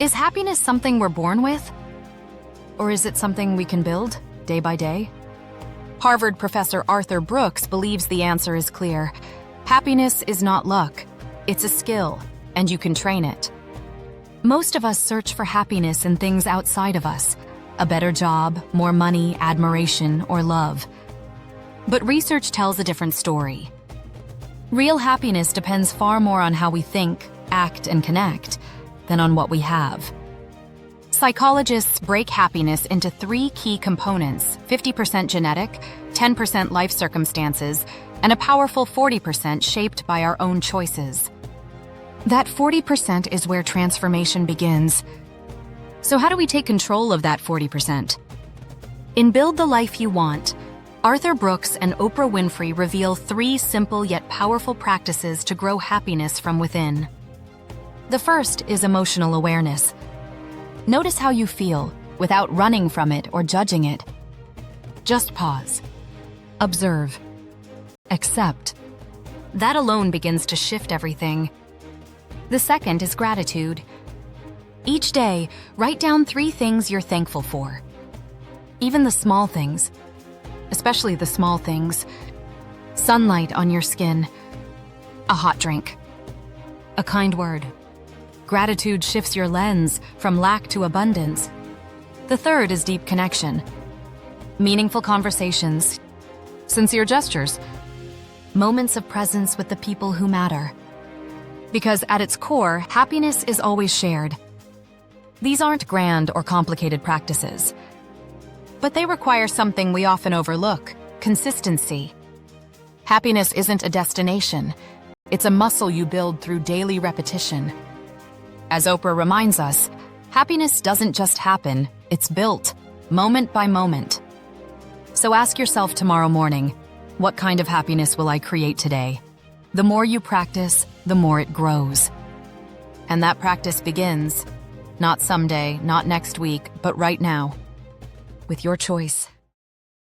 Is happiness something we're born with? Or is it something we can build, day by day? Harvard professor Arthur Brooks believes the answer is clear. Happiness is not luck. It's a skill, and you can train it. Most of us search for happiness in things outside of us: a better job, more money, admiration, or love. But research tells a different story. Real happiness depends far more on how we think, act, and connect than on what we have. Psychologists break happiness into 3 key components: 50% genetic, 10% life circumstances, and a powerful 40% shaped by our own choices. That 40% is where transformation begins. So how do we take control of that 40%? In Build the Life You Want, Arthur Brooks and Oprah Winfrey reveal 3 simple yet powerful practices to grow happiness from within. The first is emotional awareness. Notice how you feel without running from it or judging it. Just pause. Observe. Accept. That alone begins to shift everything. The second is gratitude. Each day, write down 3 things you're thankful for. Even the small things, especially the small things. Sunlight on your skin, a hot drink, a kind word. Gratitude shifts your lens from lack to abundance. The third is deep connection. Meaningful conversations, sincere gestures, moments of presence with the people who matter. Because at its core, happiness is always shared. These aren't grand or complicated practices, but they require something we often overlook: consistency. Happiness isn't a destination. It's a muscle you build through daily repetition. As Oprah reminds us, happiness doesn't just happen, it's built, moment by moment. So ask yourself tomorrow morning, what kind of happiness will I create today? The more you practice, the more it grows. And that practice begins, not someday, not next week, but right now, with your choice.